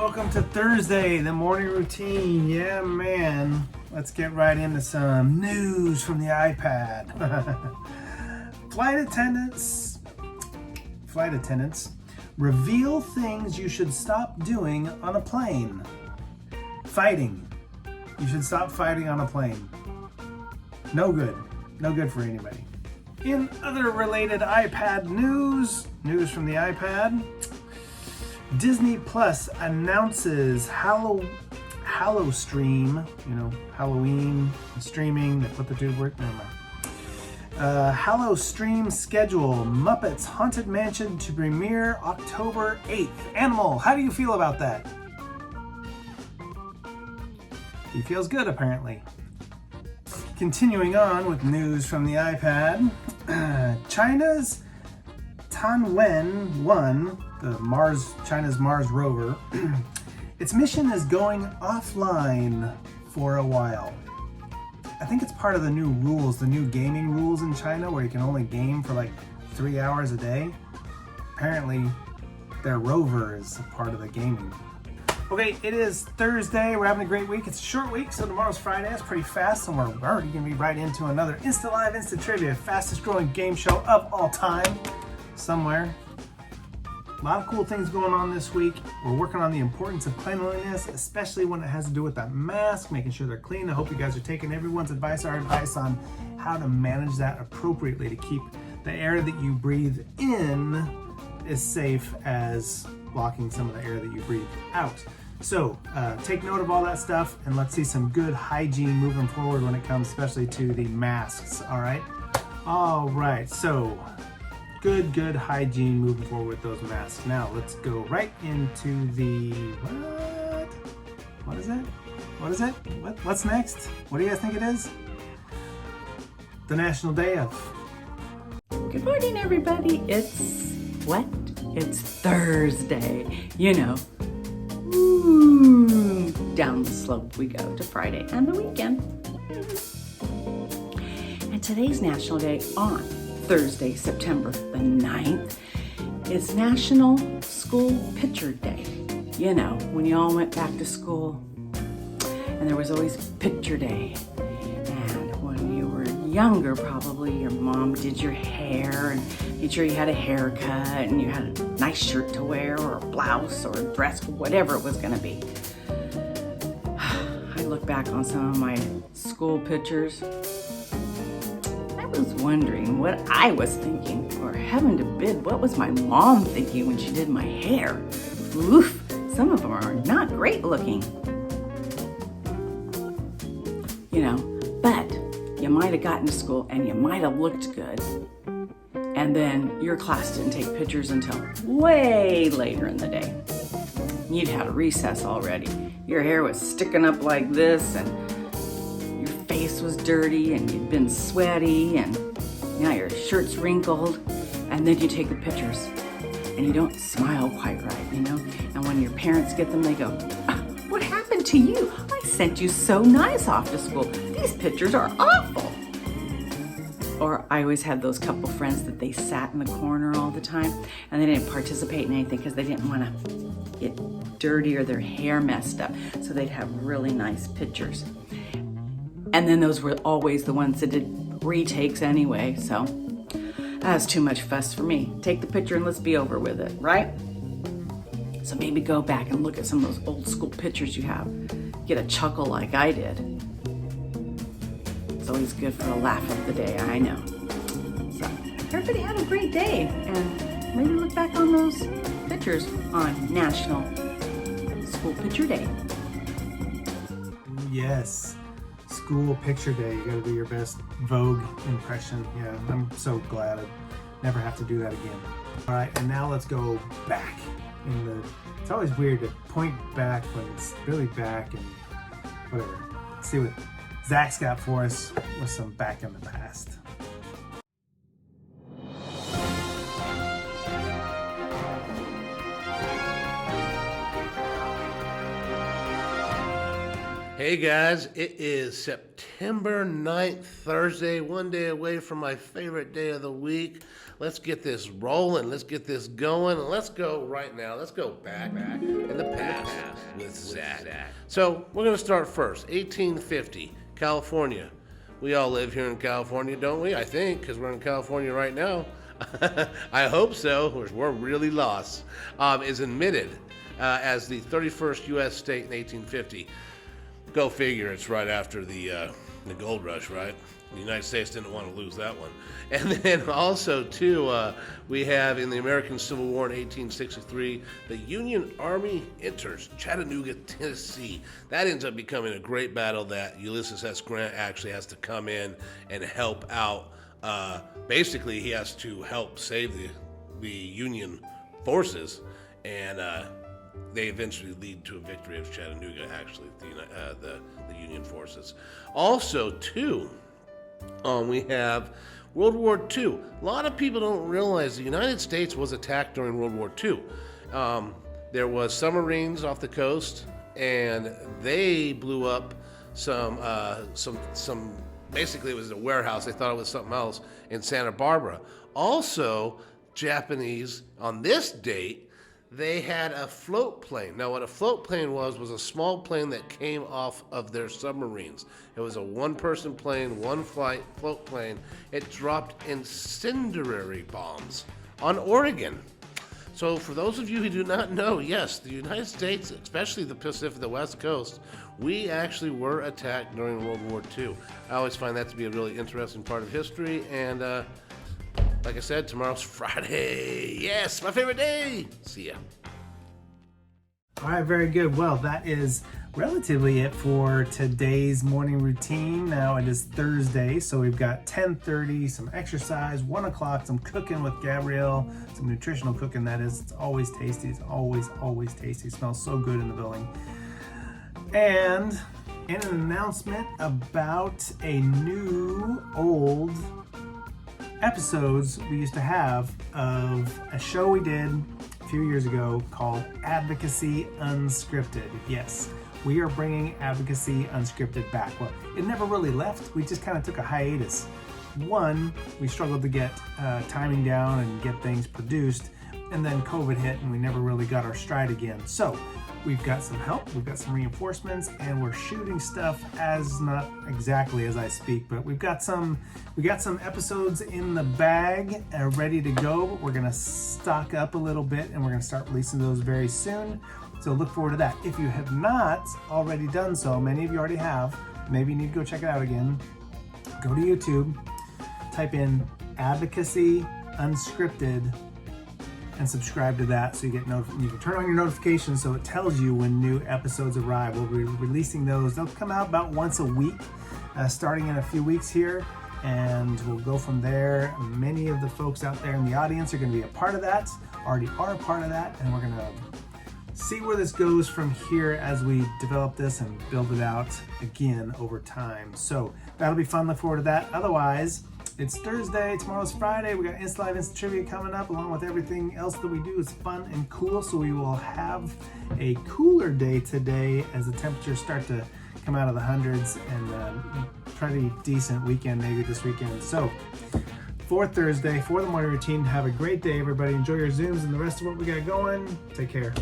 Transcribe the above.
welcome to Thursday, the morning routine. Yeah, man. Let's get right into some news from the iPad. Flight attendants reveal things you should stop doing on a plane. Fighting. You should stop fighting on a plane. No good. No good for anybody. In other related iPad news from the iPad, Disney Plus announces Hallow Stream, Halloween streaming. They put the two words. Never mind. Hallow Stream schedule: Muppets Haunted Mansion to premiere October 8th. Animal, how do you feel about that? He feels good, apparently. Continuing on with news from the iPad, China's Tianwen-1, China's Mars rover, its mission is going offline for a while. I think it's part of the new rules, the new gaming rules in China, where you can only game for like 3 hours a day. Apparently, their rover is a part of the gaming. Okay, it is Thursday. We're having a great week. It's a short week, so tomorrow's Friday. It's pretty fast, and we're already going to be right into another Insta Live, Insta Trivia, fastest growing game show of all time, somewhere. A lot of cool things going on this week. We're working on the importance of cleanliness, especially when it has to do with that mask, making sure they're clean. I hope you guys are taking everyone's advice, our advice on how to manage that appropriately to keep the air that you breathe in as safe as blocking some of the air that you breathe out. So take note of all that stuff, and let's see some good hygiene moving forward when it comes especially to the masks. All right, so good hygiene moving forward with those masks. Now let's go right into the what is it? What's next? What do you guys think it is? The National Day of. Good morning, everybody. It's Thursday. Down the slope we go to Friday and the weekend. And today's National Day on Thursday, September the 9th, is National School Picture Day. When you all went back to school, and there was always Picture Day. And when you were younger, probably your mom did your hair and made sure you had a haircut and you had a nice shirt to wear or a blouse or a dress, whatever it was going to be. I look back on some of my school pictures. I was wondering what I was thinking, or heaven forbid, what was my mom thinking when she did my hair? Oof, some of them are not great looking. But you might have gotten to school and you might have looked good. And then your class didn't take pictures until way later in the day. You'd had a recess already. Your hair was sticking up like this, and your face was dirty, and you'd been sweaty, and now your shirt's wrinkled. And then you take the pictures, and you don't smile quite right, And when your parents get them, they go, "What happened to you? I sent you so nice off to school. These pictures are awful." Or I always had those couple friends that they sat in the corner all the time and they didn't participate in anything because they didn't want to get dirty or their hair messed up. So they'd have really nice pictures. And then those were always the ones that did retakes anyway. So that's too much fuss for me. Take the picture and let's be over with it, right? So maybe go back and look at some of those old school pictures you have. Get a chuckle like I did. It's always good for a laugh of the day, I know. So everybody have a great day, and maybe look back on those pictures on National School Picture Day. Yes, School Picture Day. You gotta do your best Vogue impression. Yeah, I'm so glad I never have to do that again. All right, and now let's go back. It's always weird to point back when it's really back and whatever. Let's see what Zach's got for us with some back in the past. Hey Hey guys, it is September 9th, Thursday, one day away from my favorite day of the week. Let's get this rolling, let's get this going, and let's go right now. Let's go back in the past with Zach. So we're going to start first, 1850, California. We all live here in California, don't we? I think, because we're in California right now. I hope so, we're really lost. Is admitted as the 31st U.S. state in 1850. Go figure, it's right after the gold rush, right? The United States didn't want to lose that one. And then also, too, we have in the American Civil War in 1863, the Union Army enters Chattanooga, Tennessee. That ends up becoming a great battle that Ulysses S. Grant actually has to come in and help out. Basically, he has to help save the Union forces, and they eventually lead to a victory of Chattanooga, actually, the Union forces. Also, too, we have World War II. A lot of people don't realize the United States was attacked during World War II. There was submarines off the coast, and they blew up some. Basically, it was a warehouse. They thought it was something else in Santa Barbara. Also, Japanese on this date, they had a float plane. Now, what a float plane was a small plane that came off of their submarines. It was a one-person plane, one-flight float plane. It dropped incendiary bombs on Oregon. So for those of you who do not know, yes, the United States, especially the Pacific, the West Coast, we actually were attacked during World War II. I always find that to be a really interesting part of history, and like I said, tomorrow's Friday. Yes, my favorite day. See ya. All right, very good. Well, that is relatively it for today's morning routine. Now it is Thursday, so we've got 10:30, some exercise, 1 o'clock, some cooking with Gabrielle, some nutritional cooking, that is. It's always tasty. It's always tasty. It smells so good in the building. And an announcement about a new old episodes we used to have of a show we did a few years ago called Advocacy Unscripted. Yes, we are bringing Advocacy Unscripted back. Well, it never really left. We just kind of took a hiatus. One, we struggled to get timing down and get things produced, and then COVID hit and we never really got our stride again. So we've got some help, we've got some reinforcements, and we're shooting stuff as not exactly as I speak, but we got some episodes in the bag ready to go. But we're gonna stock up a little bit and we're gonna start releasing those very soon. So look forward to that. If you have not already done so, many of you already have, maybe you need to go check it out again. Go to YouTube, type in Advocacy Unscripted, and subscribe to that so you get you can turn on your notifications so it tells you when new episodes arrive. We'll be releasing those. They'll come out about once a week, starting in a few weeks here, and we'll go from there. Many of the folks out there in the audience are going to be a part of that, already are a part of that, and we're going to see where this goes from here as we develop this and build it out again over time. So that'll be fun. Look forward to that. Otherwise, it's Thursday, tomorrow's Friday. We got Insta Live, Insta Trivia coming up, along with everything else that we do is fun and cool. So we will have a cooler day today as the temperatures start to come out of the hundreds, and pretty decent weekend maybe this weekend. So for Thursday, for the morning routine, have a great day, everybody. Enjoy your Zooms and the rest of what we got going. Take care.